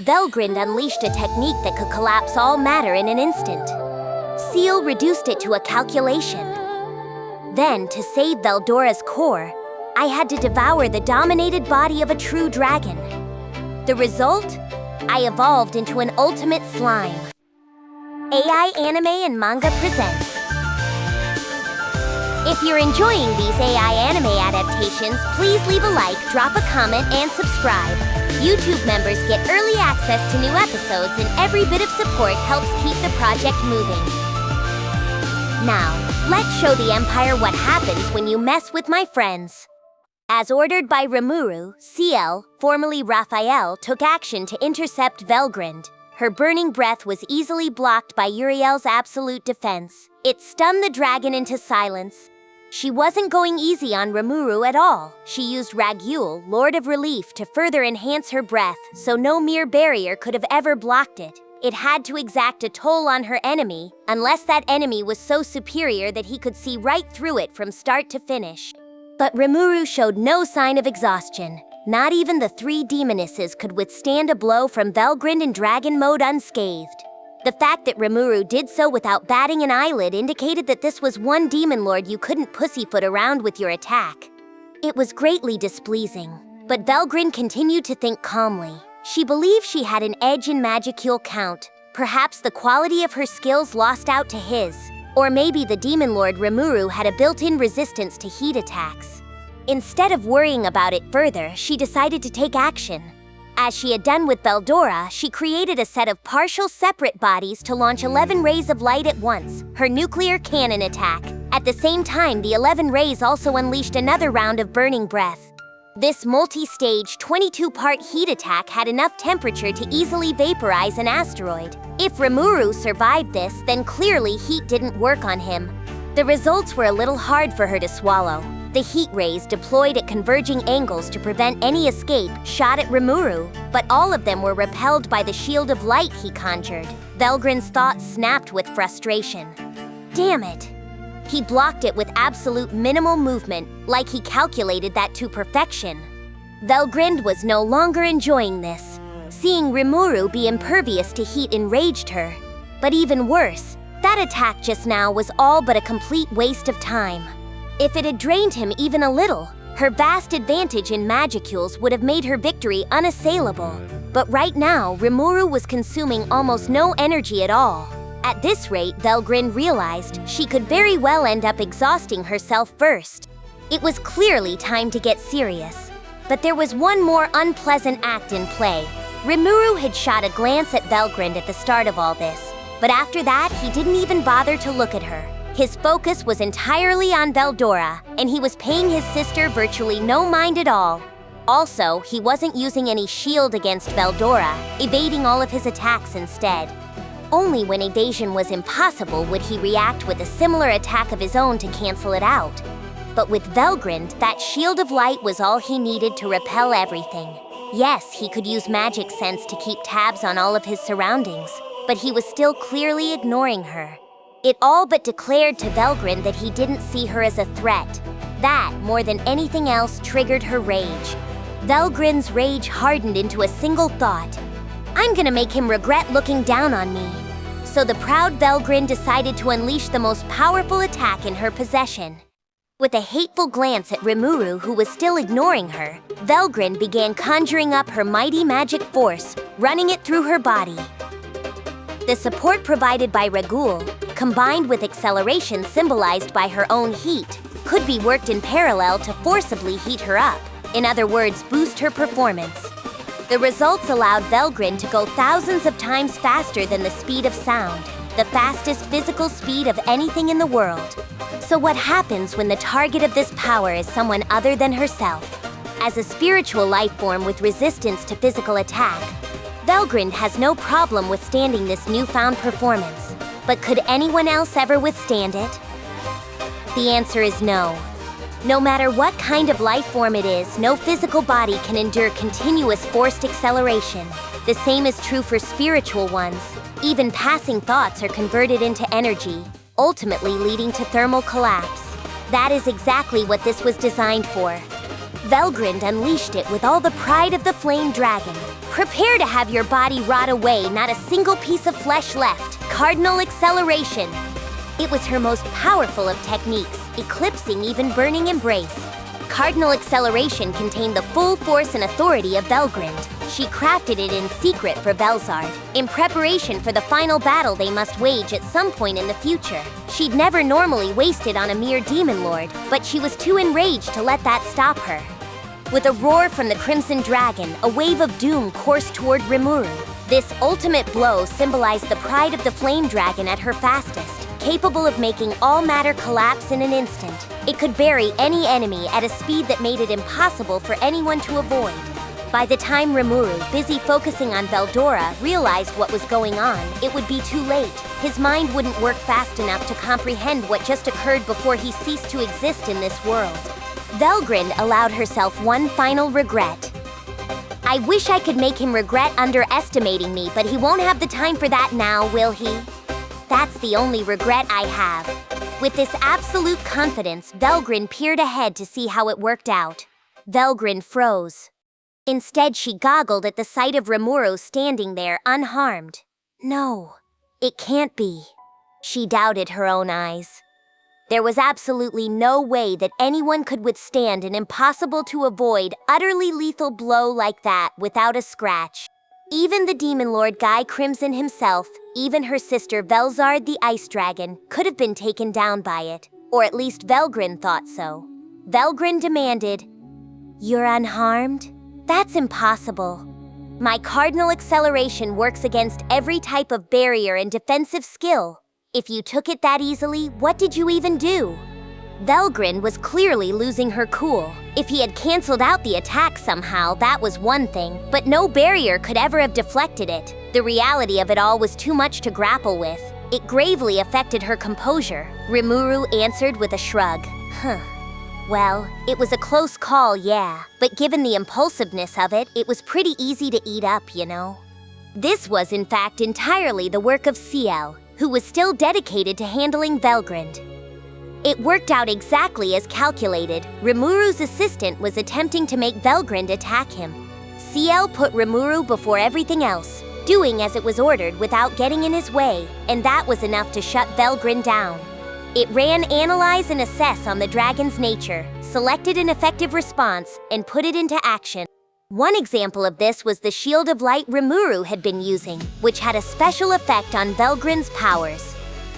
Velgrynd unleashed a technique that could collapse all matter in an instant. Ciel reduced it to a calculation. Then, to save Veldora's core, I had to devour the dominated body of a true dragon. The result? I evolved into an ultimate slime. AI Anime and Manga presents. If you're enjoying these AI anime adaptations, please leave a like, drop a comment, and subscribe. YouTube members get early access to new episodes, and every bit of support helps keep the project moving. Now, let's show the Empire what happens when you mess with my friends. As ordered by Rimuru, Ciel, formerly Raphael, took action to intercept Velgrynd. Her burning breath was easily blocked by Uriel's absolute defense. It stunned the dragon into silence. She wasn't going easy on Rimuru at all. She used Ragul, Lord of Relief, to further enhance her breath, so no mere barrier could have ever blocked it. It had to exact a toll on her enemy, unless that enemy was so superior that he could see right through it from start to finish. But Rimuru showed no sign of exhaustion. Not even the three demonesses could withstand a blow from Velgrynd in dragon mode unscathed. The fact that Rimuru did so without batting an eyelid indicated that this was one demon lord you couldn't pussyfoot around with your attack. It was greatly displeasing, but Velgrynd continued to think calmly. She believed she had an edge in Magicule count. Perhaps the quality of her skills lost out to his. Or maybe the demon lord Rimuru had a built-in resistance to heat attacks. Instead of worrying about it further, she decided to take action. As she had done with Veldora, she created a set of partial separate bodies to launch 11 rays of light at once, her nuclear cannon attack. At the same time, the 11 rays also unleashed another round of burning breath. This multi-stage 22-part heat attack had enough temperature to easily vaporize an asteroid. If Rimuru survived this, then clearly heat didn't work on him. The results were a little hard for her to swallow. The heat rays deployed at converging angles to prevent any escape shot at Rimuru, but all of them were repelled by the shield of light he conjured. Velgrynd's thoughts snapped with frustration. Damn it! He blocked it with absolute minimal movement, like he calculated that to perfection. Velgrynd was no longer enjoying this. Seeing Rimuru be impervious to heat enraged her. But even worse, that attack just now was all but a complete waste of time. If it had drained him even a little, her vast advantage in Magicules would have made her victory unassailable. But right now, Rimuru was consuming almost no energy at all. At this rate, Velgrynd realized she could very well end up exhausting herself first. It was clearly time to get serious. But there was one more unpleasant act in play. Rimuru had shot a glance at Velgrynd at the start of all this, but after that, he didn't even bother to look at her. His focus was entirely on Veldora, and he was paying his sister virtually no mind at all. Also, he wasn't using any shield against Veldora, evading all of his attacks instead. Only when evasion was impossible would he react with a similar attack of his own to cancel it out. But with Velgrynd, that shield of light was all he needed to repel everything. Yes, he could use magic sense to keep tabs on all of his surroundings, but he was still clearly ignoring her. It all but declared to Velgrynd that he didn't see her as a threat. That, more than anything else, triggered her rage. Velgrynd's rage hardened into a single thought. I'm gonna make him regret looking down on me. So the proud Velgrynd decided to unleash the most powerful attack in her possession. With a hateful glance at Rimuru, who was still ignoring her, Velgrynd began conjuring up her mighty magic force, running it through her body. The support provided by Ragul, combined with acceleration symbolized by her own heat, could be worked in parallel to forcibly heat her up. In other words, boost her performance. The results allowed Velgrynd to go thousands of times faster than the speed of sound, the fastest physical speed of anything in the world. So what happens when the target of this power is someone other than herself? As a spiritual life form with resistance to physical attack, Velgrynd has no problem withstanding this newfound performance. But could anyone else ever withstand it? The answer is no. No matter what kind of life form it is, no physical body can endure continuous forced acceleration. The same is true for spiritual ones. Even passing thoughts are converted into energy, ultimately leading to thermal collapse. That is exactly what this was designed for. Velgrynd unleashed it with all the pride of the flame dragon, Prepare to have your body rot away, not a single piece of flesh left. Cardinal acceleration. It was her most powerful of techniques, eclipsing even burning embrace. Cardinal acceleration contained the full force and authority of Velgrynd. She crafted it in secret for Velzard, in preparation for the final battle they must wage at some point in the future. She'd never normally waste it on a mere demon lord, but she was too enraged to let that stop her. With a roar from the Crimson Dragon, a wave of doom coursed toward Rimuru. This ultimate blow symbolized the pride of the Flame Dragon at her fastest, capable of making all matter collapse in an instant. It could bury any enemy at a speed that made it impossible for anyone to avoid. By the time Rimuru, busy focusing on Veldora, realized what was going on, it would be too late. His mind wouldn't work fast enough to comprehend what just occurred before he ceased to exist in this world. Velgrynd allowed herself one final regret. I wish I could make him regret underestimating me, but he won't have the time for that now, will he? That's the only regret I have. With this absolute confidence, Velgrynd peered ahead to see how it worked out. Velgrynd froze. Instead, she goggled at the sight of Rimuru standing there unharmed. No, it can't be. She doubted her own eyes. There was absolutely no way that anyone could withstand an impossible-to-avoid, utterly lethal blow like that without a scratch. Even the Demon Lord Guy Crimson himself, even her sister Velzard the Ice Dragon, could have been taken down by it, or at least Velgrynd thought so. Velgrynd demanded, "You're unharmed? That's impossible. My Cardinal acceleration works against every type of barrier and defensive skill. If you took it that easily, what did you even do?" Velgrynd was clearly losing her cool. If he had canceled out the attack somehow, that was one thing, but no barrier could ever have deflected it. The reality of it all was too much to grapple with. It gravely affected her composure. Rimuru answered with a shrug. Well, it was a close call, yeah, but given the impulsiveness of it, it was pretty easy to eat up, you know. This was, in fact, entirely the work of Ciel, who was still dedicated to handling Velgrynd. It worked out exactly as calculated. Rimuru's assistant was attempting to make Velgrynd attack him. Ciel put Rimuru before everything else, doing as it was ordered without getting in his way, and that was enough to shut Velgrynd down. It ran Analyze and Assess on the dragon's nature, selected an effective response, and put it into action. One example of this was the Shield of Light Rimuru had been using, which had a special effect on Velgrynd's powers.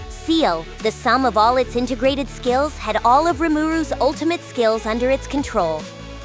Ciel, the sum of all its integrated skills, had all of Rimuru's ultimate skills under its control.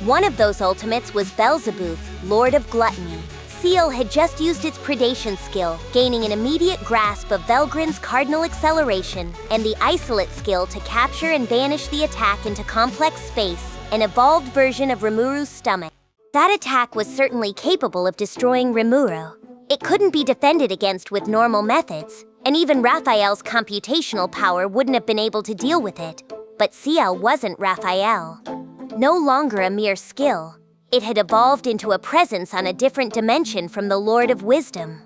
One of those ultimates was Belzebuth, Lord of Gluttony. Ciel had just used its predation skill, gaining an immediate grasp of Velgrynd's Cardinal acceleration, and the Isolate skill to capture and banish the attack into complex space, an evolved version of Rimuru's stomach. That attack was certainly capable of destroying Rimuru. It couldn't be defended against with normal methods, and even Raphael's computational power wouldn't have been able to deal with it. But Ciel wasn't Raphael. No longer a mere skill. It had evolved into a presence on a different dimension from the Lord of Wisdom.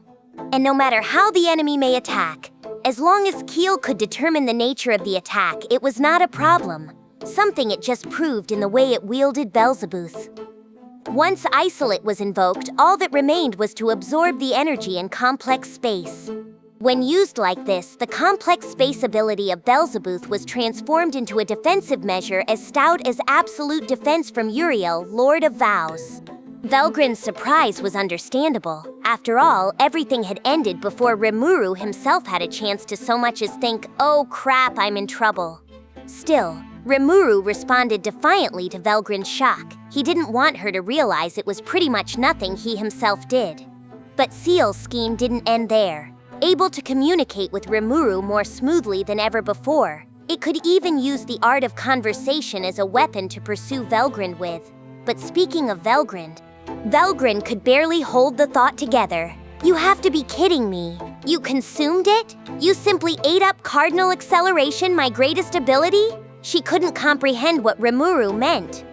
And no matter how the enemy may attack, as long as Ciel could determine the nature of the attack, it was not a problem. Something it just proved in the way it wielded Belzebuth. Once Isolate was invoked, all that remained was to absorb the energy in complex space. When used like this, the complex space ability of Belzebuth was transformed into a defensive measure as stout as absolute defense from Uriel, Lord of Vows. Velgrynd's surprise was understandable. After all, everything had ended before Rimuru himself had a chance to so much as think, "Oh crap, I'm in trouble." Still, Rimuru responded defiantly to Velgrynd's shock. He didn't want her to realize it was pretty much nothing he himself did. But Ciel's scheme didn't end there. Able to communicate with Rimuru more smoothly than ever before, it could even use the art of conversation as a weapon to pursue Velgrynd with. But speaking of Velgrynd could barely hold the thought together. "You have to be kidding me. You consumed it? You simply ate up Cardinal acceleration, my greatest ability?" She couldn't comprehend what Rimuru meant.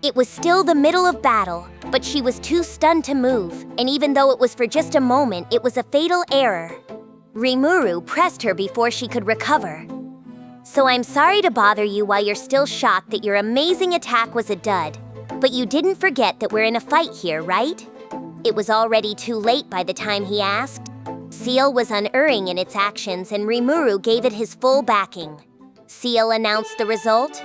It was still the middle of battle, but she was too stunned to move, and even though it was for just a moment, it was a fatal error. Rimuru pressed her before she could recover. "So I'm sorry to bother you while you're still shocked that your amazing attack was a dud, but you didn't forget that we're in a fight here, right?" It was already too late by the time he asked. Ciel was unerring in its actions and Rimuru gave it his full backing. Ciel announced the result.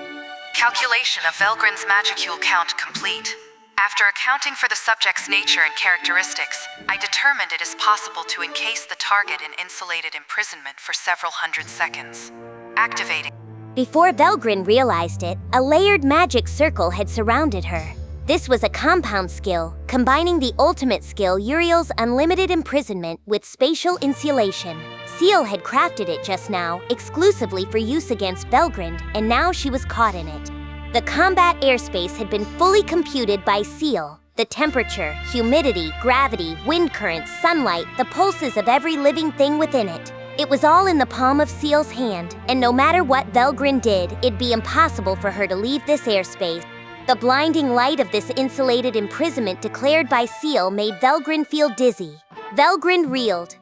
Calculation of Velgryn's magicule count complete. After accounting for the subject's nature and characteristics, I determined it is possible to encase the target in insulated imprisonment for several hundred seconds. Activating. Before Velgrynd realized it, a layered magic circle had surrounded her. This was a compound skill, combining the ultimate skill Uriel's unlimited imprisonment with spatial insulation. Ciel had crafted it just now, exclusively for use against Velgrynd, and now she was caught in it. The combat airspace had been fully computed by Ciel. The temperature, humidity, gravity, wind currents, sunlight, the pulses of every living thing within it. It was all in the palm of Ciel's hand, and no matter what Velgrynd did, it'd be impossible for her to leave this airspace. The blinding light of this insulated imprisonment declared by Ciel made Velgrynd feel dizzy. Velgrynd reeled.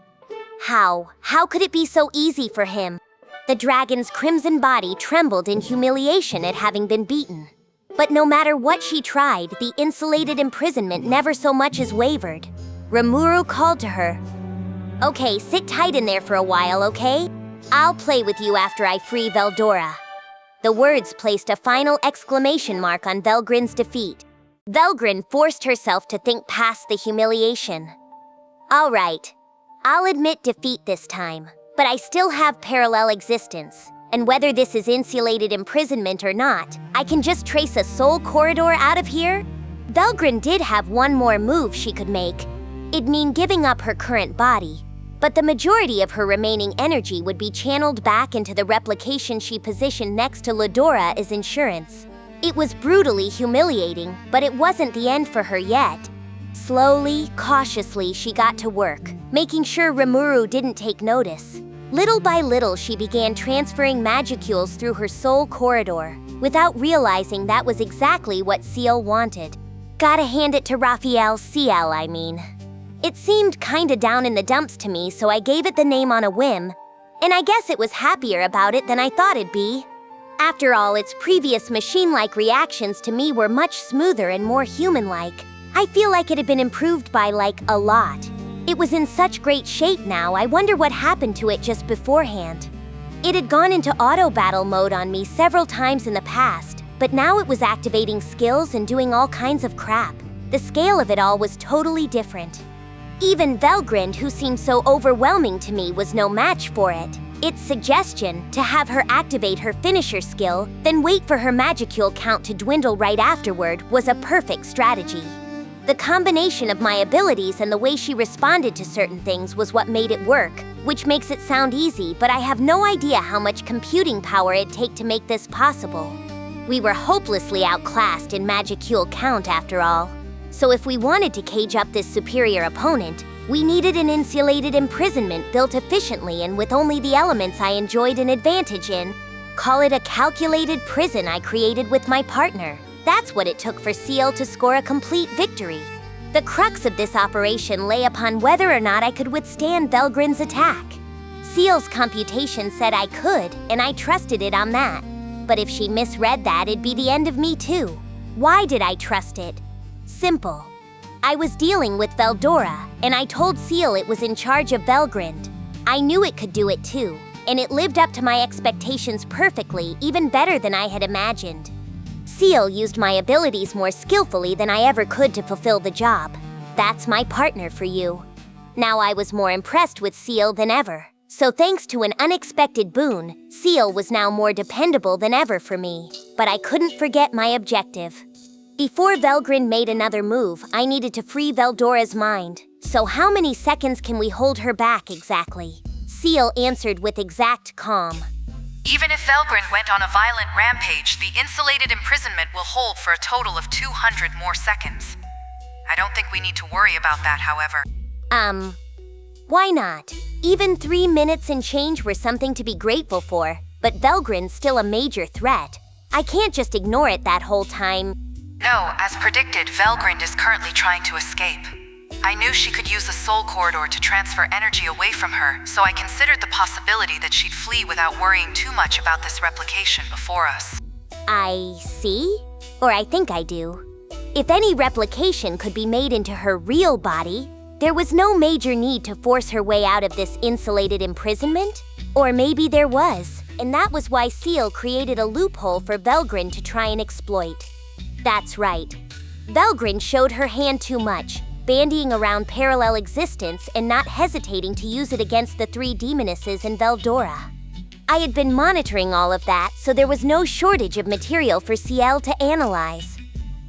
How? How could it be so easy for him? The dragon's crimson body trembled in humiliation at having been beaten. But no matter what she tried, the insulated imprisonment never so much as wavered. Rimuru called to her. Okay, sit tight in there for a while, okay? I'll play with you after I free Veldora. The words placed a final exclamation mark on Velgrynd's defeat. Velgrynd forced herself to think past the humiliation. All right, I'll admit defeat this time, but I still have parallel existence. And whether this is insulated imprisonment or not, I can just trace a soul corridor out of here. Velgrynd did have one more move she could make. It'd mean giving up her current body. But the majority of her remaining energy would be channeled back into the replication she positioned next to Ludora as insurance. It was brutally humiliating, but it wasn't the end for her yet. Slowly, cautiously, she got to work, making sure Rimuru didn't take notice. Little by little, she began transferring magicules through her soul corridor, without realizing that was exactly what Ciel wanted. Gotta hand it to Ciel, I mean. It seemed kinda down in the dumps to me, so I gave it the name on a whim, and I guess it was happier about it than I thought it'd be. After all, its previous machine-like reactions to me were much smoother and more human-like. I feel like it had been improved by, a lot. It was in such great shape now, I wonder what happened to it just beforehand. It had gone into auto-battle mode on me several times in the past, but now it was activating skills and doing all kinds of crap. The scale of it all was totally different. Even Velgrynd, who seemed so overwhelming to me, was no match for it. Its suggestion, to have her activate her finisher skill, then wait for her magicule count to dwindle right afterward, was a perfect strategy. The combination of my abilities and the way she responded to certain things was what made it work, which makes it sound easy, but I have no idea how much computing power it'd take to make this possible. We were hopelessly outclassed in magicule count after all. So if we wanted to cage up this superior opponent, we needed an insulated imprisonment built efficiently and with only the elements I enjoyed an advantage in. Call it a calculated prison I created with my partner. That's what it took for Ciel to score a complete victory. The crux of this operation lay upon whether or not I could withstand Velgrynd's attack. Ciel's computation said I could, and I trusted it on that. But if she misread that, it'd be the end of me too. Why did I trust it? Simple. I was dealing with Veldora, and I told Ciel it was in charge of Velgrynd. I knew it could do it too, and it lived up to my expectations perfectly, even better than I had imagined. Ciel used my abilities more skillfully than I ever could to fulfill the job. That's my partner for you. Now I was more impressed with Ciel than ever. So thanks to an unexpected boon, Ciel was now more dependable than ever for me. But I couldn't forget my objective. Before Velgrynd made another move, I needed to free Veldora's mind. So how many seconds can we hold her back exactly? Ciel answered with exact calm. Even if Velgrynd went on a violent rampage, the insulated imprisonment will hold for a total of 200 more seconds. I don't think we need to worry about that, however. Why not? Even 3 minutes and change were something to be grateful for, but Velgrynd's still a major threat. I can't just ignore it that whole time. No, as predicted, Velgrynd is currently trying to escape. I knew she could use the soul corridor to transfer energy away from her, so I considered the possibility that she'd flee without worrying too much about this replication before us. I see? Or I think I do. If any replication could be made into her real body, there was no major need to force her way out of this insulated imprisonment. Or maybe there was, and that was why Ciel created a loophole for Velgrynd to try and exploit. That's right. Velgrynd showed her hand too much, bandying around parallel existence and not hesitating to use it against the three demonesses in Veldora. I had been monitoring all of that, so there was no shortage of material for Ciel to analyze.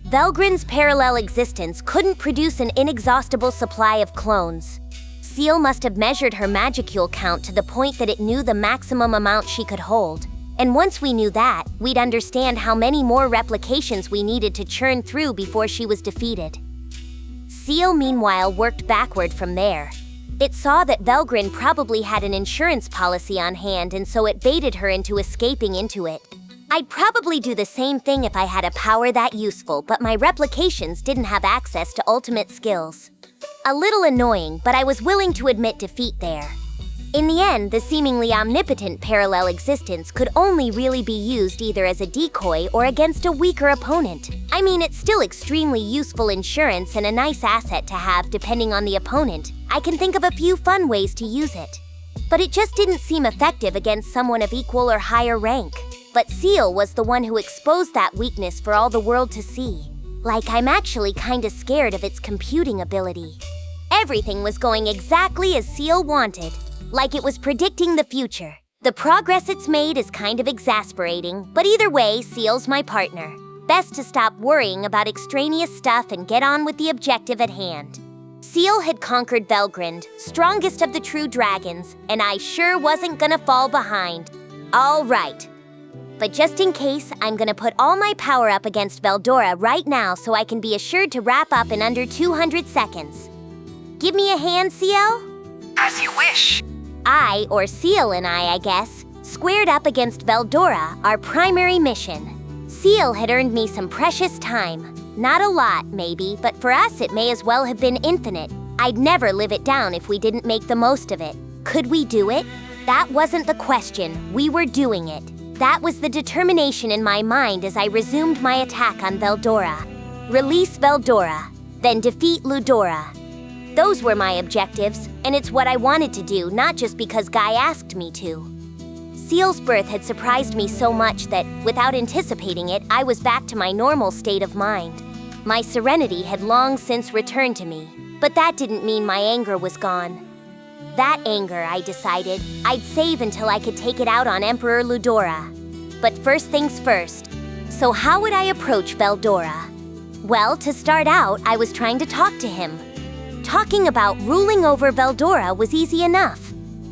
Velgrynd's parallel existence couldn't produce an inexhaustible supply of clones. Ciel must have measured her magicule count to the point that it knew the maximum amount she could hold. And once we knew that, we'd understand how many more replications we needed to churn through before she was defeated. Ciel, meanwhile, worked backward from there. It saw that Velgrynd probably had an insurance policy on hand, and so it baited her into escaping into it. I'd probably do the same thing if I had a power that useful, but my replications didn't have access to ultimate skills. A little annoying, but I was willing to admit defeat there. In the end, the seemingly omnipotent parallel existence could only really be used either as a decoy or against a weaker opponent. I mean, it's still extremely useful insurance and a nice asset to have depending on the opponent. I can think of a few fun ways to use it. But it just didn't seem effective against someone of equal or higher rank. But Ciel was the one who exposed that weakness for all the world to see. Like, I'm actually kinda scared of its computing ability. Everything was going exactly as Ciel wanted. Like it was predicting the future. The progress it's made is kind of exasperating, but either way, Ciel's my partner. Best to stop worrying about extraneous stuff and get on with the objective at hand. Ciel had conquered Velgrynd, strongest of the true dragons, and I sure wasn't gonna fall behind. All right. But just in case, I'm gonna put all my power up against Veldora right now so I can be assured to wrap up in under 200 seconds. Give me a hand, Ciel? As you wish. I, or Ciel and I guess, squared up against Veldora, our primary mission. Ciel had earned me some precious time. Not a lot, maybe, but for us it may as well have been infinite. I'd never live it down if we didn't make the most of it. Could we do it? That wasn't the question. We were doing it. That was the determination in my mind as I resumed my attack on Veldora. Release Veldora, then defeat Ludora. Those were my objectives, and it's what I wanted to do, not just because Guy asked me to. Ciel's birth had surprised me so much that, without anticipating it, I was back to my normal state of mind. My serenity had long since returned to me, but that didn't mean my anger was gone. That anger, I decided, I'd save until I could take it out on Emperor Ludora. But first things first. So how would I approach Veldora? Well, to start out, I was trying to talk to him. Talking about ruling over Veldora was easy enough.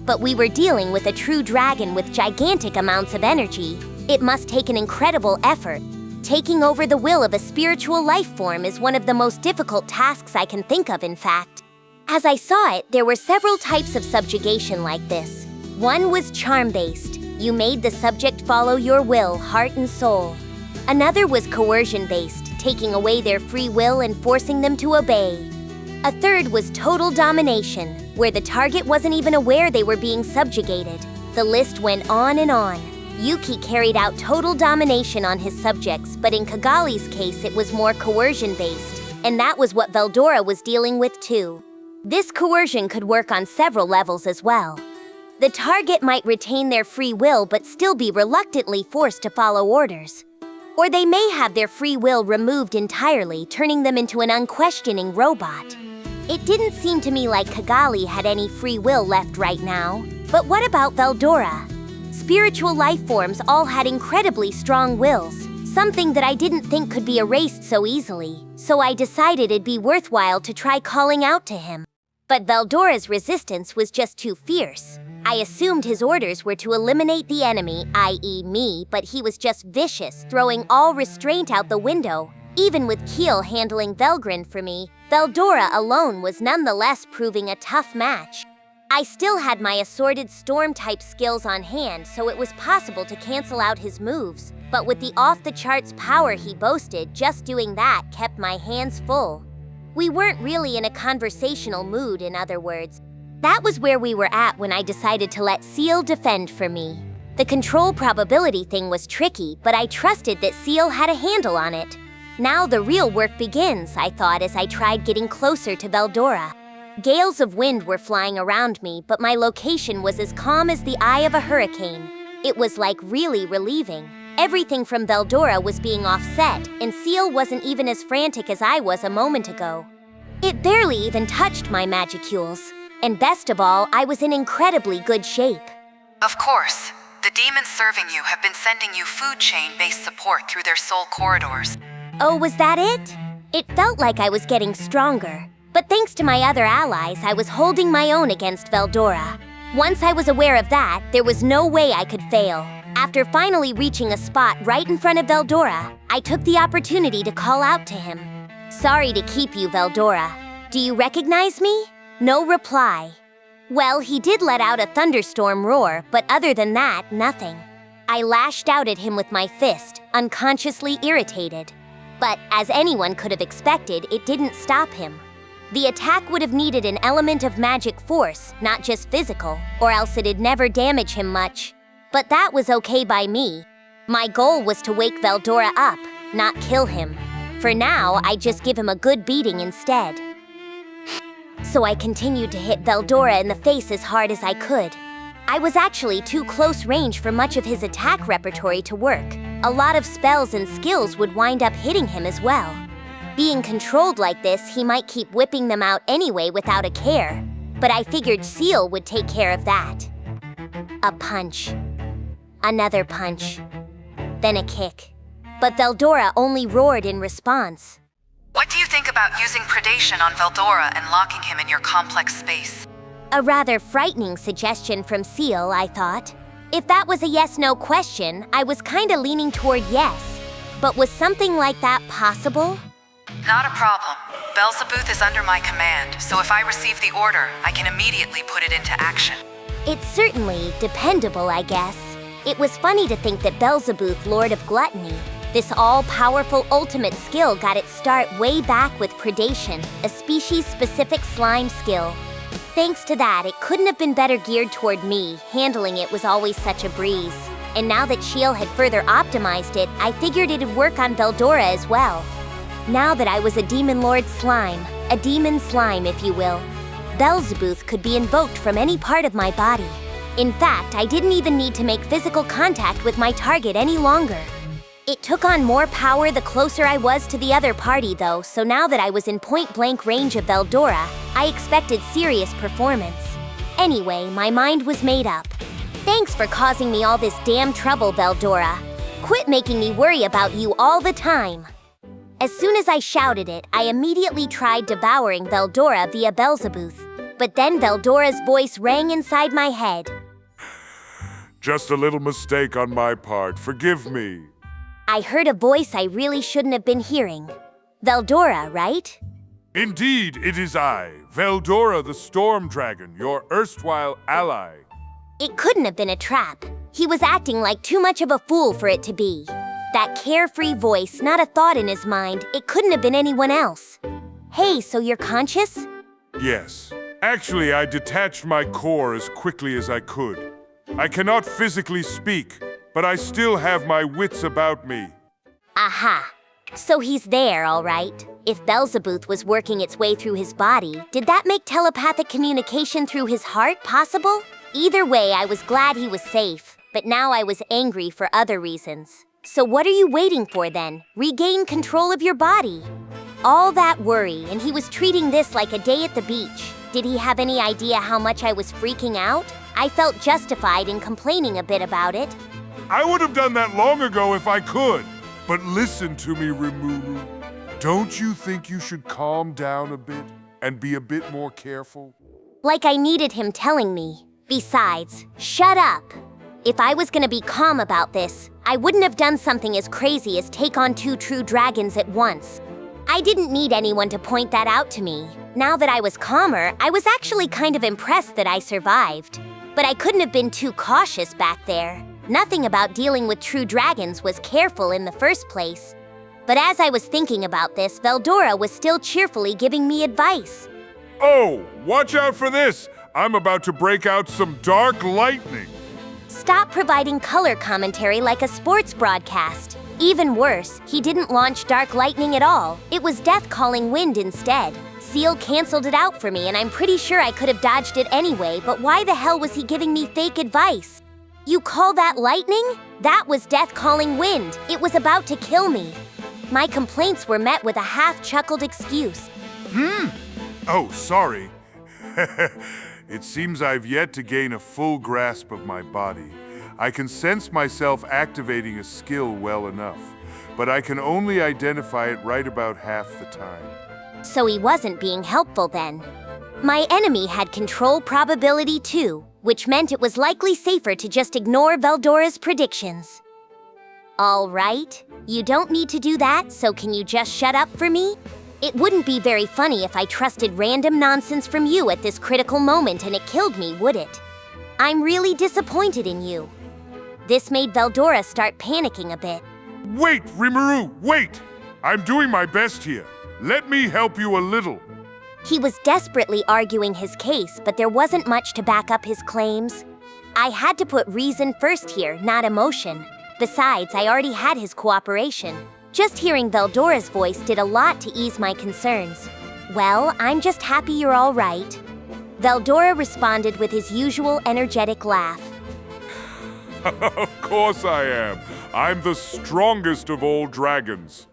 But we were dealing with a true dragon with gigantic amounts of energy. It must take an incredible effort. Taking over the will of a spiritual life form is one of the most difficult tasks I can think of, in fact. As I saw it, there were several types of subjugation like this. One was charm-based. You made the subject follow your will, heart and soul. Another was coercion-based, taking away their free will and forcing them to obey. A third was total domination, where the target wasn't even aware they were being subjugated. The list went on and on. Yuki carried out total domination on his subjects, but in Kigali's case it was more coercion-based, and that was what Veldora was dealing with too. This coercion could work on several levels as well. The target might retain their free will but still be reluctantly forced to follow orders. Or they may have their free will removed entirely, turning them into an unquestioning robot. It didn't seem to me like Kigali had any free will left right now. But what about Veldora? Spiritual life forms all had incredibly strong wills, something that I didn't think could be erased so easily. So I decided it'd be worthwhile to try calling out to him. But Veldora's resistance was just too fierce. I assumed his orders were to eliminate the enemy, i.e. me, but he was just vicious, throwing all restraint out the window. Even with Ciel handling Velgrynd for me, Veldora alone was nonetheless proving a tough match. I still had my assorted storm-type skills on hand, so it was possible to cancel out his moves. But with the off-the-charts power he boasted, just doing that kept my hands full. We weren't really in a conversational mood, in other words. That was where we were at when I decided to let Ciel defend for me. The control probability thing was tricky, but I trusted that Ciel had a handle on it. Now the real work begins, I thought as I tried getting closer to Veldora. Gales of wind were flying around me, but my location was as calm as the eye of a hurricane. It was like really relieving. Everything from Veldora was being offset, and Ciel wasn't even as frantic as I was a moment ago. It barely even touched my magicules. And best of all, I was in incredibly good shape. Of course. The demons serving you have been sending you food chain-based support through their soul corridors. Oh, was that it? It felt like I was getting stronger. But thanks to my other allies, I was holding my own against Veldora. Once I was aware of that, there was no way I could fail. After finally reaching a spot right in front of Veldora, I took the opportunity to call out to him. Sorry to keep you, Veldora. Do you recognize me? No reply. Well, he did let out a thunderstorm roar, but other than that, nothing. I lashed out at him with my fist, unconsciously irritated. But as anyone could have expected, it didn't stop him. The attack would have needed an element of magic force, not just physical, or else it'd never damage him much. But that was okay by me. My goal was to wake Veldora up, not kill him. For now, I'd just give him a good beating instead. So I continued to hit Veldora in the face as hard as I could. I was actually too close range for much of his attack repertory to work. A lot of spells and skills would wind up hitting him as well. Being controlled like this, he might keep whipping them out anyway without a care. But I figured Ciel would take care of that. A punch. Another punch. Then a kick. But Veldora only roared in response. What do you think about using predation on Veldora and locking him in your complex space? A rather frightening suggestion from Ciel, I thought. If that was a yes-no question, I was kinda leaning toward yes. But was something like that possible? Not a problem. Belzebuth is under my command, so if I receive the order, I can immediately put it into action. It's certainly dependable, I guess. It was funny to think that Belzebuth, Lord of Gluttony, this all-powerful ultimate skill, got its start way back with predation, a species-specific slime skill. Thanks to that, it couldn't have been better geared toward me. Handling it was always such a breeze. And now that Ciel had further optimized it, I figured it'd work on Veldora as well. Now that I was a Demon Lord slime, a demon slime if you will, Belzebuth could be invoked from any part of my body. In fact, I didn't even need to make physical contact with my target any longer. It took on more power the closer I was to the other party though, so now that I was in point-blank range of Veldora, I expected serious performance. Anyway, my mind was made up. Thanks for causing me all this damn trouble, Veldora. Quit making me worry about you all the time. As soon as I shouted it, I immediately tried devouring Veldora via Belzebuth. But then Veldora's voice rang inside my head. Just a little mistake on my part. Forgive me. I heard a voice I really shouldn't have been hearing. Veldora, right? Indeed, it is I, Veldora the Storm Dragon, your erstwhile ally. It couldn't have been a trap. He was acting like too much of a fool for it to be. That carefree voice, not a thought in his mind, it couldn't have been anyone else. Hey, so you're conscious? Yes. Actually, I detached my core as quickly as I could. I cannot physically speak, but I still have my wits about me. Aha. So he's there, all right. If Belzebuth was working its way through his body, did that make telepathic communication through his heart possible? Either way, I was glad he was safe, but now I was angry for other reasons. So what are you waiting for then? Regain control of your body. All that worry, and he was treating this like a day at the beach. Did he have any idea how much I was freaking out? I felt justified in complaining a bit about it. I would have done that long ago if I could. But listen to me, Rimuru. Don't you think you should calm down a bit and be a bit more careful? Like I needed him telling me. Besides, shut up. If I was gonna be calm about this, I wouldn't have done something as crazy as take on 2 true dragons at once. I didn't need anyone to point that out to me. Now that I was calmer, I was actually kind of impressed that I survived. But I couldn't have been too cautious back there. Nothing about dealing with true dragons was careful in the first place. But as I was thinking about this, Veldora was still cheerfully giving me advice. Oh, watch out for this! I'm about to break out some dark lightning. Stop providing color commentary like a sports broadcast. Even worse, he didn't launch dark lightning at all. It was death-calling wind instead. Ciel canceled it out for me, and I'm pretty sure I could have dodged it anyway, but why the hell was he giving me fake advice? You call that lightning? That was death-calling wind. It was about to kill me. My complaints were met with a half-chuckled excuse. Oh, sorry. It seems I've yet to gain a full grasp of my body. I can sense myself activating a skill well enough, but I can only identify it right about half the time. So he wasn't being helpful then. My enemy had control probability too, which meant it was likely safer to just ignore Veldora's predictions. All right, you don't need to do that, so can you just shut up for me? It wouldn't be very funny if I trusted random nonsense from you at this critical moment and it killed me, would it? I'm really disappointed in you. This made Veldora start panicking a bit. Wait, Rimuru, wait! I'm doing my best here. Let me help you a little. He was desperately arguing his case, but there wasn't much to back up his claims. I had to put reason first here, not emotion. Besides, I already had his cooperation. Just hearing Veldora's voice did a lot to ease my concerns. Well, I'm just happy you're all right. Veldora responded with his usual energetic laugh. Of course I am. I'm the strongest of all dragons.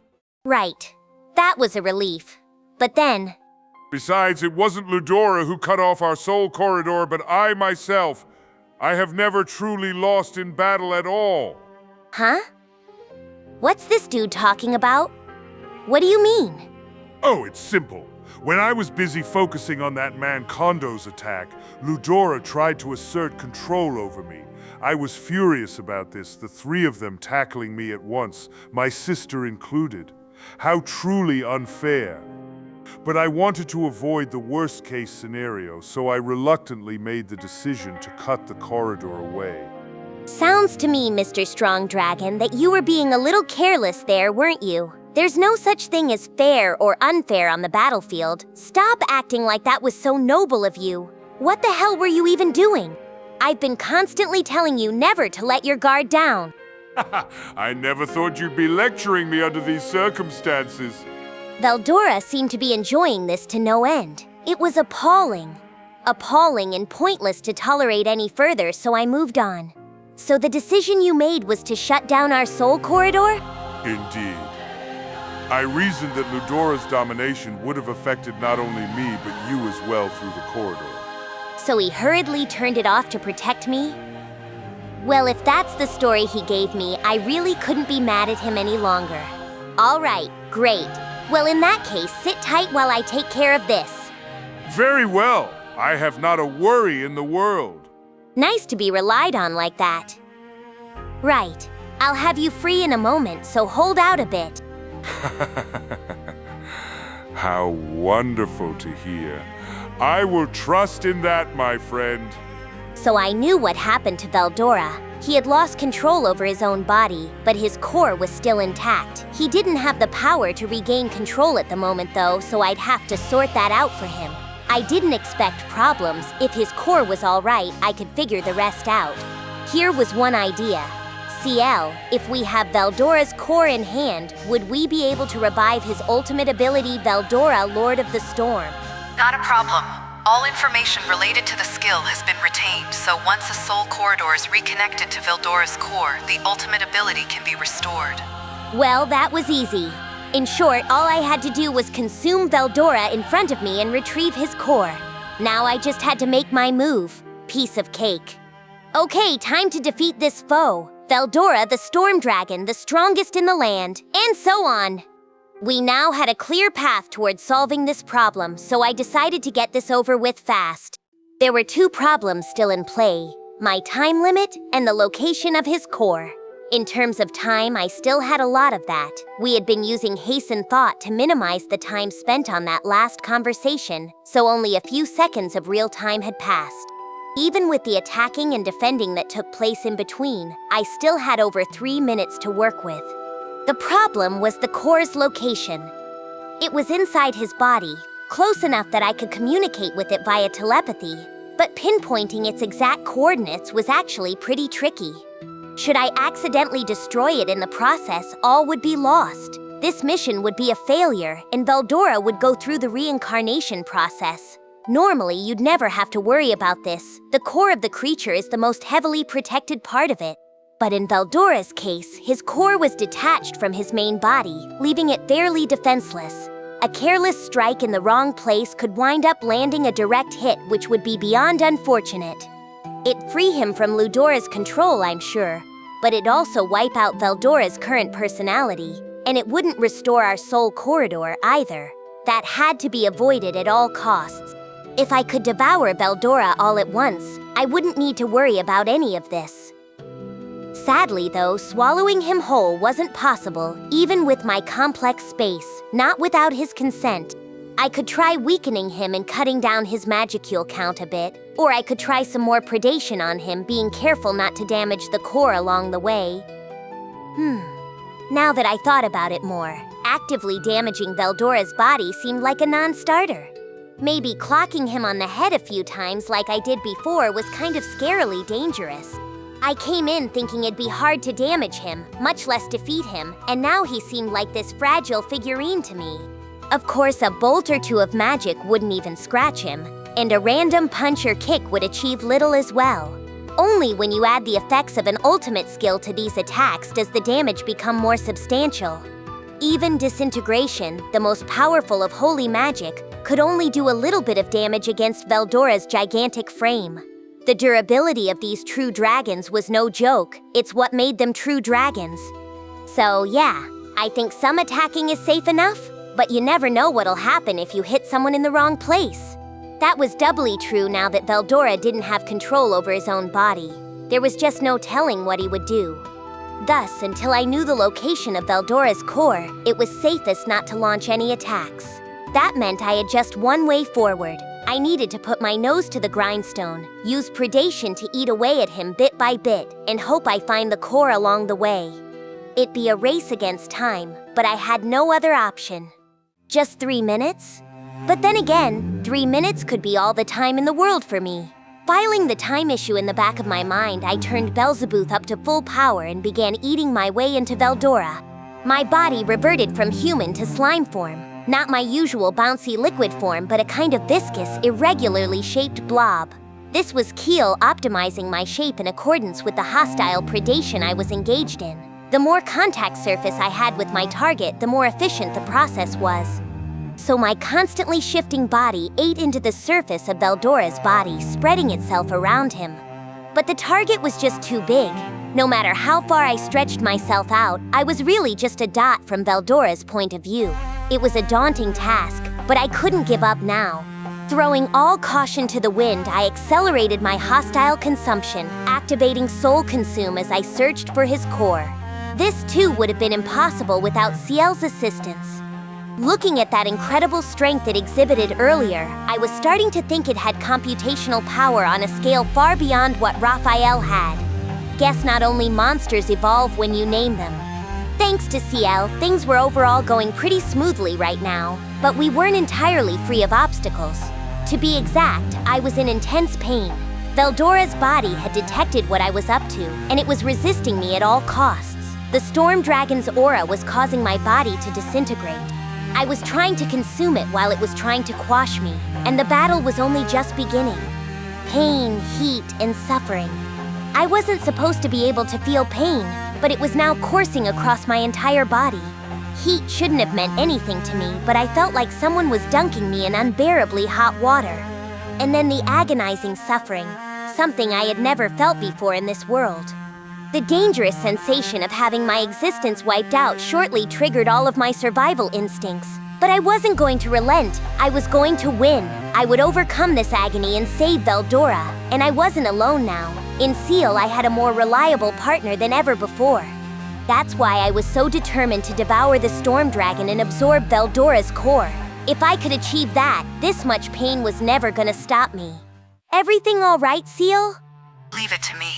Right. That was a relief. But then... Besides, it wasn't Ludora who cut off our soul corridor, but I myself. I have never truly lost in battle at all. Huh? What's this dude talking about? What do you mean? Oh, it's simple. When I was busy focusing on that man Kondo's attack, Ludora tried to assert control over me. I was furious about this, the three of them tackling me at once, my sister included. How truly unfair. But I wanted to avoid the worst-case scenario, so I reluctantly made the decision to cut the corridor away. Sounds to me, Mr. Strong Dragon, that you were being a little careless there, weren't you? There's no such thing as fair or unfair on the battlefield. Stop acting like that was so noble of you. What the hell were you even doing? I've been constantly telling you never to let your guard down. I never thought you'd be lecturing me under these circumstances. Veldora seemed to be enjoying this to no end. It was appalling. Appalling and pointless to tolerate any further, so I moved on. So the decision you made was to shut down our soul corridor? Indeed. I reasoned that Ludora's domination would have affected not only me, but you as well through the corridor. So he hurriedly turned it off to protect me? Well, if that's the story he gave me, I really couldn't be mad at him any longer. All right, great. Well, in that case, sit tight while I take care of this. Very well. I have not a worry in the world. Nice to be relied on like that. Right. I'll have you free in a moment, so hold out a bit. How wonderful to hear. I will trust in that, my friend. So I knew what happened to Veldora. He had lost control over his own body, but his core was still intact. He didn't have the power to regain control at the moment though, so I'd have to sort that out for him. I didn't expect problems. If his core was all right, I could figure the rest out. Here was one idea. Ciel, if we have Veldora's core in hand, would we be able to revive his ultimate ability, Veldora, Lord of the Storm? Not a problem. All information related to the skill has been retained, so once a soul corridor is reconnected to Veldora's core, the ultimate ability can be restored. Well, that was easy. In short, all I had to do was consume Veldora in front of me and retrieve his core. Now I just had to make my move. Piece of cake. Okay, time to defeat this foe. Veldora, the Storm Dragon, the strongest in the land, and so on. We now had a clear path towards solving this problem, so I decided to get this over with fast. There were two problems still in play, my time limit and the location of his core. In terms of time, I still had a lot of that. We had been using hasten thought to minimize the time spent on that last conversation, so only a few seconds of real time had passed. Even with the attacking and defending that took place in between, I still had over 3 minutes to work with. The problem was the core's location. It was inside his body, close enough that I could communicate with it via telepathy, but pinpointing its exact coordinates was actually pretty tricky. Should I accidentally destroy it in the process, all would be lost. This mission would be a failure, and Veldora would go through the reincarnation process. Normally, you'd never have to worry about this. The core of the creature is the most heavily protected part of it. But in Veldora's case, his core was detached from his main body, leaving it fairly defenseless. A careless strike in the wrong place could wind up landing a direct hit, which would be beyond unfortunate. It'd free him from Ludora's control, I'm sure, but it'd also wipe out Veldora's current personality, and it wouldn't restore our soul corridor either. That had to be avoided at all costs. If I could devour Veldora all at once, I wouldn't need to worry about any of this. Sadly, though, swallowing him whole wasn't possible, even with my complex space, not without his consent. I could try weakening him and cutting down his magicule count a bit, or I could try some more predation on him, being careful not to damage the core along the way. Now that I thought about it more, actively damaging Veldora's body seemed like a non-starter. Maybe clocking him on the head a few times like I did before was kind of scarily dangerous. I came in thinking it'd be hard to damage him, much less defeat him, and now he seemed like this fragile figurine to me. Of course, a bolt or two of magic wouldn't even scratch him, and a random punch or kick would achieve little as well. Only when you add the effects of an ultimate skill to these attacks does the damage become more substantial. Even disintegration, the most powerful of holy magic, could only do a little bit of damage against Veldora's gigantic frame. The durability of these true dragons was no joke. It's what made them true dragons. So yeah, I think some attacking is safe enough, but you never know what'll happen if you hit someone in the wrong place. That was doubly true now that Veldora didn't have control over his own body. There was just no telling what he would do. Thus, until I knew the location of Veldora's core, it was safest not to launch any attacks. That meant I had just one way forward. I needed to put my nose to the grindstone, use predation to eat away at him bit by bit, and hope I find the core along the way. It'd be a race against time, but I had no other option. Just 3 minutes? But then again, 3 minutes could be all the time in the world for me. Filing the time issue in the back of my mind, I turned Beelzebooth up to full power and began eating my way into Veldora. My body reverted from human to slime form. Not my usual bouncy liquid form, but a kind of viscous, irregularly shaped blob. This was Ciel optimizing my shape in accordance with the hostile predation I was engaged in. The more contact surface I had with my target, the more efficient the process was. So my constantly shifting body ate into the surface of Veldora's body, spreading itself around him. But the target was just too big. No matter how far I stretched myself out, I was really just a dot from Veldora's point of view. It was a daunting task, but I couldn't give up now. Throwing all caution to the wind, I accelerated my hostile consumption, activating Soul Consume as I searched for his core. This too would have been impossible without Ciel's assistance. Looking at that incredible strength it exhibited earlier, I was starting to think it had computational power on a scale far beyond what Raphael had. Guess not only monsters evolve when you name them. Thanks to Ciel, things were overall going pretty smoothly right now, but we weren't entirely free of obstacles. To be exact, I was in intense pain. Veldora's body had detected what I was up to, and it was resisting me at all costs. The Storm Dragon's aura was causing my body to disintegrate. I was trying to consume it while it was trying to quash me, and the battle was only just beginning. Pain, heat, and suffering. I wasn't supposed to be able to feel pain, but it was now coursing across my entire body. Heat shouldn't have meant anything to me, but I felt like someone was dunking me in unbearably hot water. And then the agonizing suffering, something I had never felt before in this world. The dangerous sensation of having my existence wiped out shortly triggered all of my survival instincts. But I wasn't going to relent. I was going to win. I would overcome this agony and save Veldora. And I wasn't alone now. In Ciel, I had a more reliable partner than ever before. That's why I was so determined to devour the Storm Dragon and absorb Veldora's core. If I could achieve that, this much pain was never gonna stop me. Everything all right, Ciel? Leave it to me.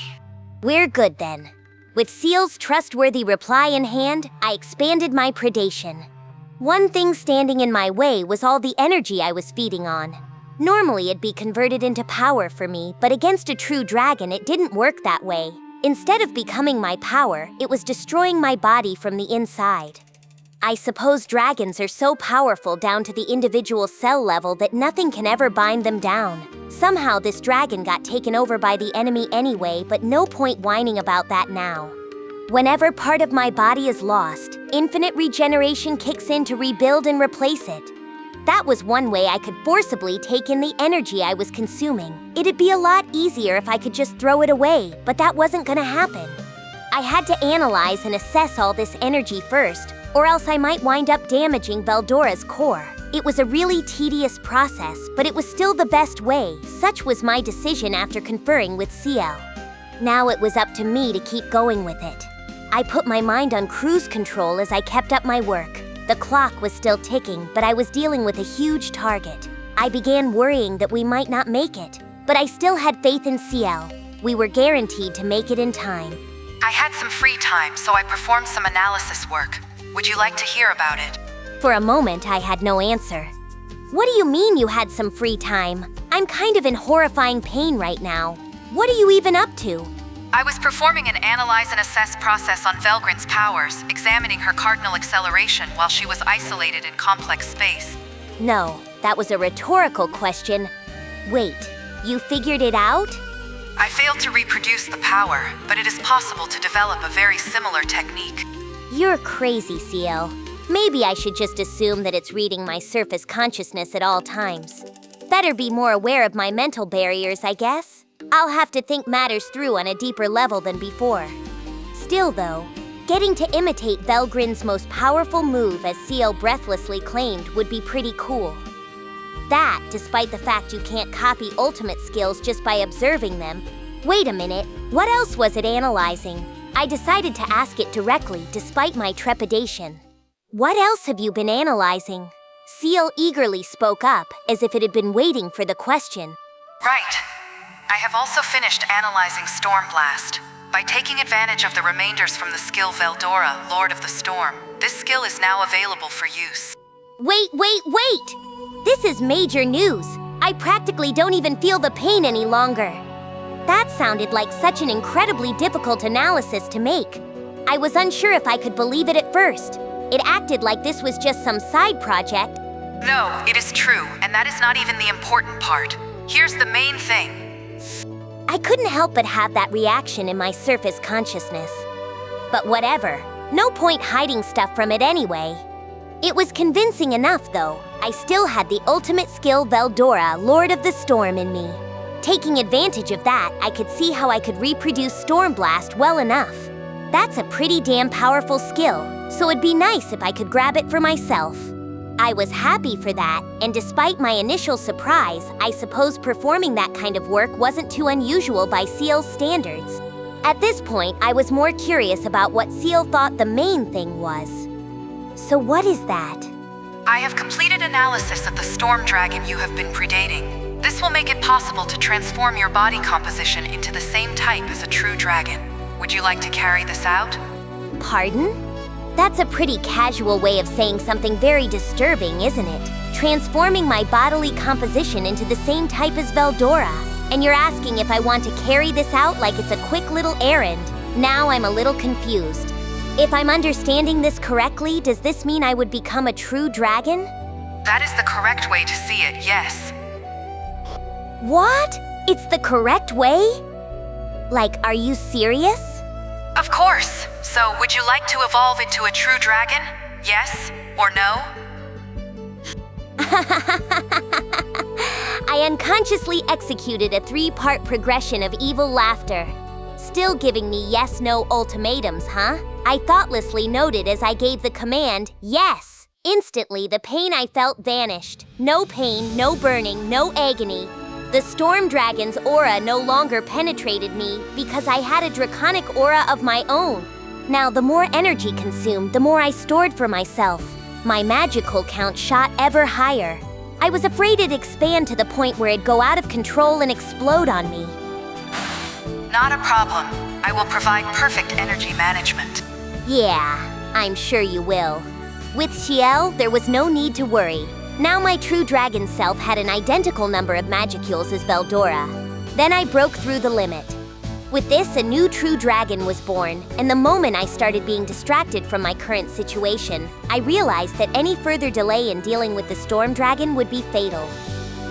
We're good then. With Ciel's trustworthy reply in hand, I expanded my predation. One thing standing in my way was all the energy I was feeding on. Normally it'd be converted into power for me, but against a true dragon it didn't work that way. Instead of becoming my power, it was destroying my body from the inside. I suppose dragons are so powerful down to the individual cell level that nothing can ever bind them down. Somehow this dragon got taken over by the enemy anyway, but no point whining about that now. Whenever part of my body is lost, infinite regeneration kicks in to rebuild and replace it. That was one way I could forcibly take in the energy I was consuming. It'd be a lot easier if I could just throw it away, but that wasn't gonna happen. I had to analyze and assess all this energy first, or else I might wind up damaging Veldora's core. It was a really tedious process, but it was still the best way. Such was my decision after conferring with Ciel. Now it was up to me to keep going with it. I put my mind on cruise control as I kept up my work. The clock was still ticking, but I was dealing with a huge target. I began worrying that we might not make it, but I still had faith in Ciel. We were guaranteed to make it in time. I had some free time, so I performed some analysis work. Would you like to hear about it? For a moment, I had no answer. What do you mean you had some free time? I'm kind of in horrifying pain right now. What are you even up to? I was performing an analyze and assess process on Velgrynd's powers, examining her Cardinal acceleration while she was isolated in complex space. No, that was a rhetorical question. Wait, you figured it out? I failed to reproduce the power, but it is possible to develop a very similar technique. You're crazy, Ciel. Maybe I should just assume that it's reading my surface consciousness at all times. Better be more aware of my mental barriers, I guess. I'll have to think matters through on a deeper level than before. Still though, getting to imitate Velgrynd's most powerful move, as Ciel breathlessly claimed, would be pretty cool. That, despite the fact you can't copy ultimate skills just by observing them. Wait a minute, what else was it analyzing? I decided to ask it directly, despite my trepidation. What else have you been analyzing? Ciel eagerly spoke up, as if it had been waiting for the question. Right. I have also finished analyzing Stormblast. By taking advantage of the remainders from the skill Veldora, Lord of the Storm, this skill is now available for use. Wait! This is major news. I practically don't even feel the pain any longer. That sounded like such an incredibly difficult analysis to make. I was unsure if I could believe it at first. It acted like this was just some side project. No, it is true, and that is not even the important part. Here's the main thing. I couldn't help but have that reaction in my surface consciousness. But whatever, no point hiding stuff from it anyway. It was convincing enough, though. I still had the ultimate skill Veldora, Lord of the Storm, in me. Taking advantage of that, I could see how I could reproduce Stormblast well enough. That's a pretty damn powerful skill, so it'd be nice if I could grab it for myself. I was happy for that, and despite my initial surprise, I suppose performing that kind of work wasn't too unusual by Ciel's standards. At this point, I was more curious about what Ciel thought the main thing was. So what is that? I have completed analysis of the storm dragon you have been predating. This will make it possible to transform your body composition into the same type as a true dragon. Would you like to carry this out? Pardon? That's a pretty casual way of saying something very disturbing, isn't it? Transforming my bodily composition into the same type as Veldora. And you're asking if I want to carry this out like it's a quick little errand. Now I'm a little confused. If I'm understanding this correctly, does this mean I would become a true dragon? That is the correct way to see it, yes. What? It's the correct way? Like, are you serious? Of course. So, would you like to evolve into a true dragon? Yes or no? I unconsciously executed a 3-part progression of evil laughter. Still giving me yes-no ultimatums, huh? I thoughtlessly noted as I gave the command, yes. Instantly, the pain I felt vanished. No pain, no burning, no agony. The storm dragon's aura no longer penetrated me because I had a draconic aura of my own. Now, the more energy consumed, the more I stored for myself. My magical count shot ever higher. I was afraid it'd expand to the point where it'd go out of control and explode on me. Not a problem. I will provide perfect energy management. Yeah, I'm sure you will. With Ciel, there was no need to worry. Now my true dragon self had an identical number of magicules as Veldora. Then I broke through the limit. With this, a new true dragon was born, and the moment I started being distracted from my current situation, I realized that any further delay in dealing with the storm dragon would be fatal.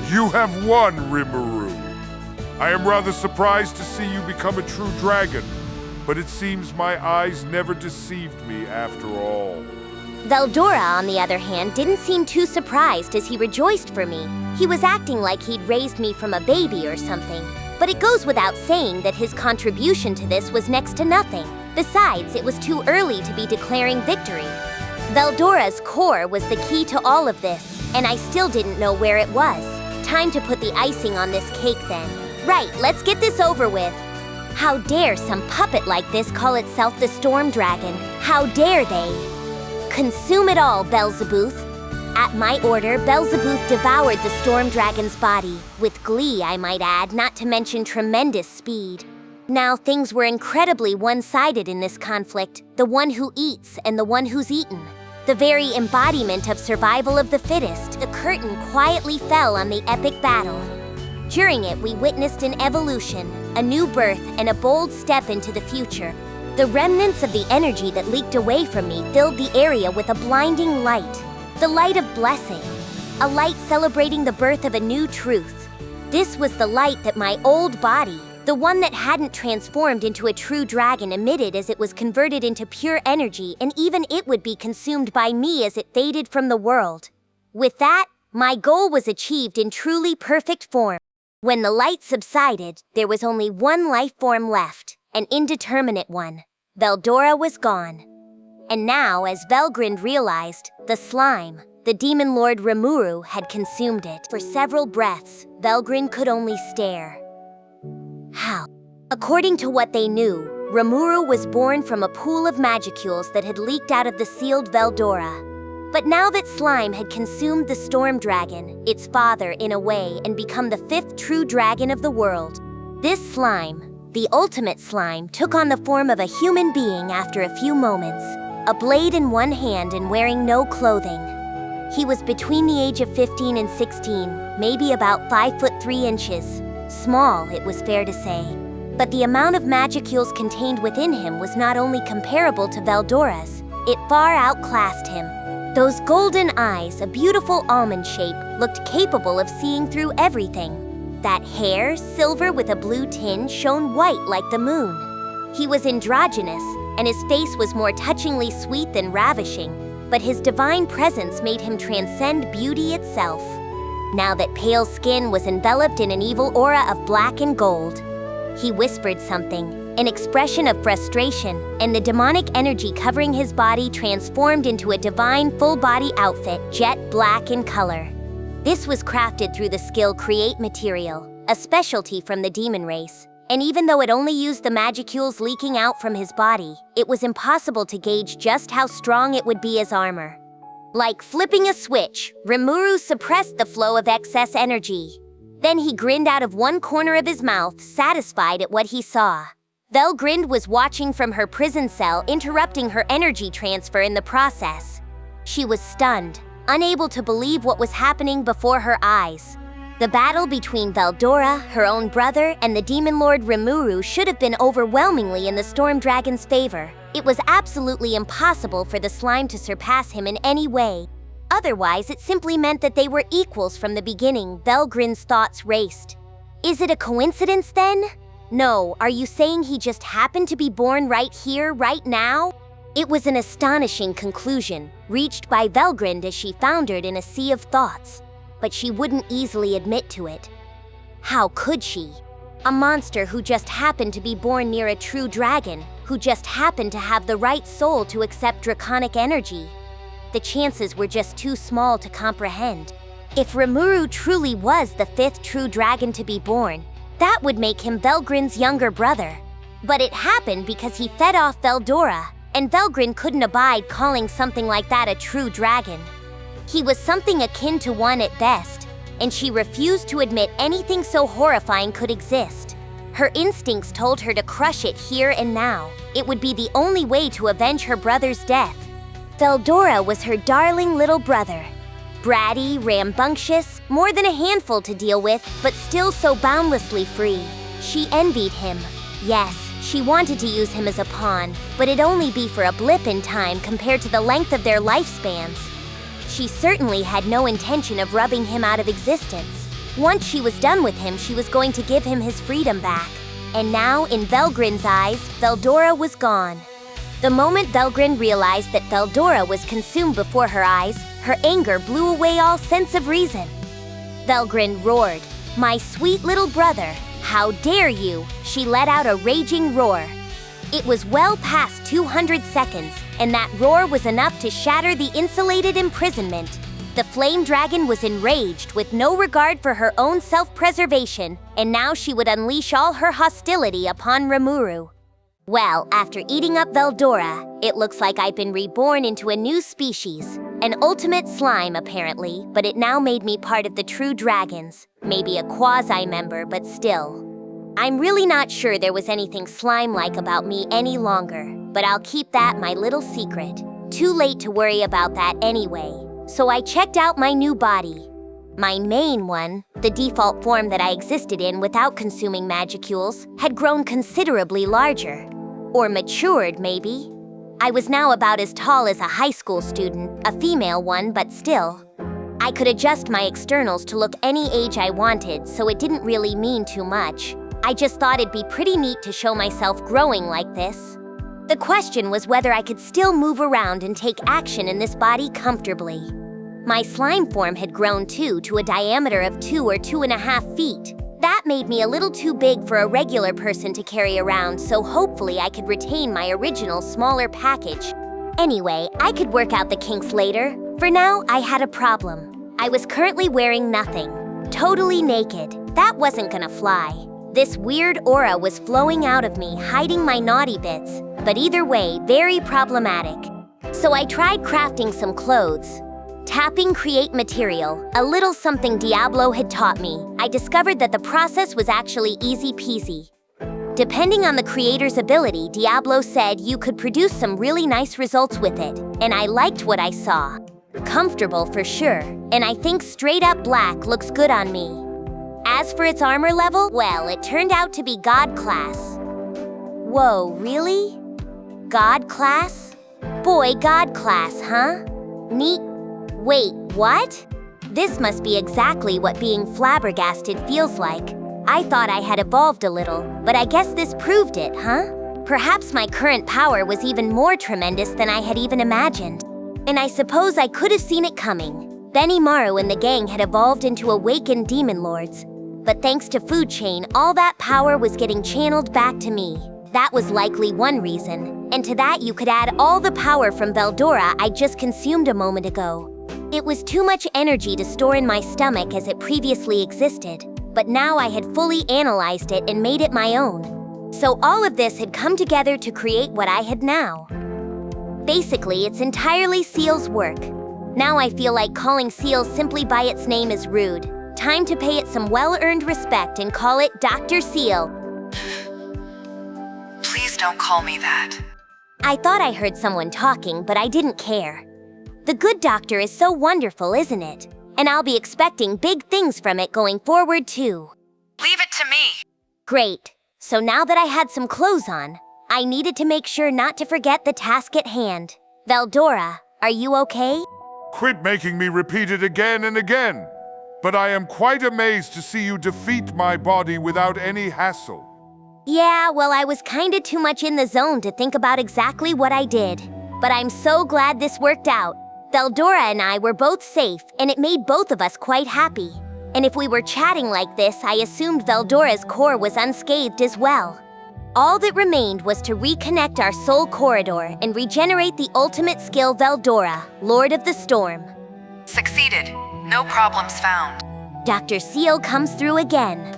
You have won, Rimuru. I am rather surprised to see you become a true dragon, but it seems my eyes never deceived me after all. Veldora, on the other hand, didn't seem too surprised as he rejoiced for me. He was acting like he'd raised me from a baby or something. But it goes without saying that his contribution to this was next to nothing. Besides, it was too early to be declaring victory. Veldora's core was the key to all of this, and I still didn't know where it was. Time to put the icing on this cake then. Right, let's get this over with. How dare some puppet like this call itself the Storm Dragon? How dare they? Consume it all, Belzebuth. At my order, Belzebuth devoured the Storm Dragon's body. With glee, I might add, not to mention tremendous speed. Now, things were incredibly one-sided in this conflict. The one who eats and the one who's eaten. The very embodiment of survival of the fittest, the curtain quietly fell on the epic battle. During it, we witnessed an evolution, a new birth, and a bold step into the future. The remnants of the energy that leaked away from me filled the area with a blinding light. The light of blessing. A light celebrating the birth of a new truth. This was the light that my old body, the one that hadn't transformed into a true dragon, emitted as it was converted into pure energy, and even it would be consumed by me as it faded from the world. With that, my goal was achieved in truly perfect form. When the light subsided, there was only one life form left, an indeterminate one. Veldora was gone. And now, as Velgrynd realized, the slime, the demon lord Rimuru, had consumed it. For several breaths, Velgrynd could only stare. How? According to what they knew, Rimuru was born from a pool of magicules that had leaked out of the sealed Veldora. But now that slime had consumed the storm dragon, its father in a way, and become the fifth true dragon of the world, this slime, the ultimate slime, took on the form of a human being after a few moments. A blade in one hand and wearing no clothing. He was between the age of 15 and 16, maybe about 5'3". Small, it was fair to say. But the amount of magicules contained within him was not only comparable to Veldora's, it far outclassed him. Those golden eyes, a beautiful almond shape, looked capable of seeing through everything. That hair, silver with a blue tinge, shone white like the moon. He was androgynous, and his face was more touchingly sweet than ravishing, but his divine presence made him transcend beauty itself. Now that pale skin was enveloped in an evil aura of black and gold. He whispered something, an expression of frustration, and the demonic energy covering his body transformed into a divine full-body outfit, jet black in color. This was crafted through the skill Create material, a specialty from the demon race. And even though it only used the magicules leaking out from his body, it was impossible to gauge just how strong it would be as armor. Like flipping a switch, Rimuru suppressed the flow of excess energy. Then he grinned out of one corner of his mouth, satisfied at what he saw. Velgrynd was watching from her prison cell, interrupting her energy transfer in the process. She was stunned, unable to believe what was happening before her eyes. The battle between Veldora, her own brother, and the demon lord Rimuru should have been overwhelmingly in the storm dragon's favor. It was absolutely impossible for the slime to surpass him in any way. Otherwise, it simply meant that they were equals from the beginning. Velgrynd's thoughts raced. Is it a coincidence then? No, are you saying he just happened to be born right here, right now? It was an astonishing conclusion, reached by Velgrynd as she foundered in a sea of thoughts. But she wouldn't easily admit to it. How could she? A monster who just happened to be born near a true dragon, who just happened to have the right soul to accept draconic energy. The chances were just too small to comprehend. If Rimuru truly was the fifth true dragon to be born, that would make him Velgrynd's younger brother. But it happened because he fed off Veldora, and Velgrynd couldn't abide calling something like that a true dragon. He was something akin to one at best, and she refused to admit anything so horrifying could exist. Her instincts told her to crush it here and now. It would be the only way to avenge her brother's death. Veldora was her darling little brother. Bratty, rambunctious, more than a handful to deal with, but still so boundlessly free. She envied him. Yes, she wanted to use him as a pawn, but it'd only be for a blip in time compared to the length of their lifespans. She certainly had no intention of rubbing him out of existence. Once she was done with him, she was going to give him his freedom back. And now, in Velgrynd's eyes, Veldora was gone. The moment Velgrynd realized that Veldora was consumed before her eyes, her anger blew away all sense of reason. Velgrynd roared, "My sweet little brother, how dare you!" She let out a raging roar. It was well past 200 seconds, and that roar was enough to shatter the insulated imprisonment. The flame dragon was enraged with no regard for her own self-preservation, and now she would unleash all her hostility upon Rimuru. Well, after eating up Veldora, it looks like I've been reborn into a new species. An ultimate slime, apparently, but it now made me part of the true dragons. Maybe a quasi-member, but still. I'm really not sure there was anything slime-like about me any longer, but I'll keep that my little secret. Too late to worry about that anyway. So I checked out my new body. My main one, the default form that I existed in without consuming magicules, had grown considerably larger. Or matured, maybe. I was now about as tall as a high school student, a female one, but still. I could adjust my externals to look any age I wanted, so it didn't really mean too much. I just thought it'd be pretty neat to show myself growing like this. The question was whether I could still move around and take action in this body comfortably. My slime form had grown too, to a diameter of 2 or 2.5 feet. That made me a little too big for a regular person to carry around, so hopefully I could retain my original smaller package. Anyway, I could work out the kinks later. For now, I had a problem. I was currently wearing nothing. Totally naked. That wasn't gonna fly. This weird aura was flowing out of me, hiding my naughty bits. But either way, very problematic. So I tried crafting some clothes. Tapping create material, a little something Diablo had taught me. I discovered that the process was actually easy peasy. Depending on the creator's ability, Diablo said you could produce some really nice results with it, and I liked what I saw. Comfortable for sure, and I think straight up black looks good on me. As for its armor level, well, it turned out to be God class. Whoa, really? God class? Boy, God class, huh? Neat. Wait, what? This must be exactly what being flabbergasted feels like. I thought I had evolved a little, but I guess this proved it, huh? Perhaps my current power was even more tremendous than I had even imagined. And I suppose I could have seen it coming. Benimaru and the gang had evolved into awakened demon lords. But thanks to Food Chain, all that power was getting channeled back to me. That was likely one reason. And to that you could add all the power from Veldora I just consumed a moment ago. It was too much energy to store in my stomach as it previously existed, but now I had fully analyzed it and made it my own. So all of this had come together to create what I had now. Basically, it's entirely Ciel's work. Now I feel like calling Ciel simply by its name is rude. Time to pay it some well-earned respect and call it Dr. Ciel. Please don't call me that. I thought I heard someone talking, but I didn't care. The good doctor is so wonderful, isn't it? And I'll be expecting big things from it going forward, too. Leave it to me! Great. So now that I had some clothes on, I needed to make sure not to forget the task at hand. Veldora, are you okay? Quit making me repeat it again and again. But I am quite amazed to see you defeat my body without any hassle. Yeah, well, I was kinda too much in the zone to think about exactly what I did. But I'm so glad this worked out. Veldora and I were both safe, and it made both of us quite happy. And if we were chatting like this, I assumed Veldora's core was unscathed as well. All that remained was to reconnect our soul corridor and regenerate the ultimate skill Veldora, Lord of the Storm. Succeeded. No problems found. Dr. Ciel comes through again.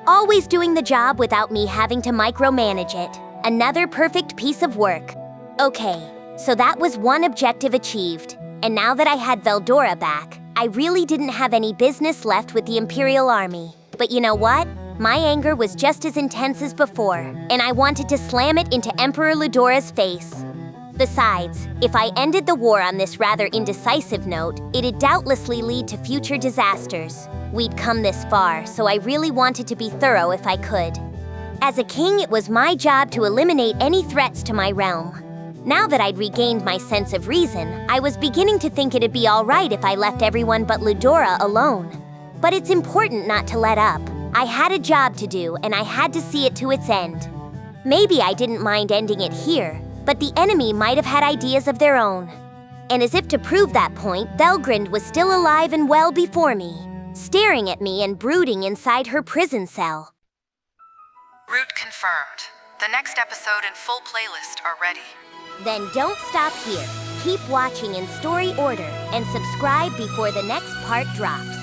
Always doing the job without me having to micromanage it. Another perfect piece of work. Okay, so that was one objective achieved. And now that I had Veldora back, I really didn't have any business left with the Imperial Army. But you know what? My anger was just as intense as before, and I wanted to slam it into Emperor Ludora's face. Besides, if I ended the war on this rather indecisive note, it'd doubtlessly lead to future disasters. We'd come this far, so I really wanted to be thorough if I could. As a king, it was my job to eliminate any threats to my realm. Now that I'd regained my sense of reason, I was beginning to think it'd be all right if I left everyone but Ludora alone. But it's important not to let up. I had a job to do, and I had to see it to its end. Maybe I didn't mind ending it here, but the enemy might have had ideas of their own. And as if to prove that point, Velgrynd was still alive and well before me, staring at me and brooding inside her prison cell. Route confirmed. The next episode and full playlist are ready. Then don't stop here. Keep watching in story order and subscribe before the next part drops.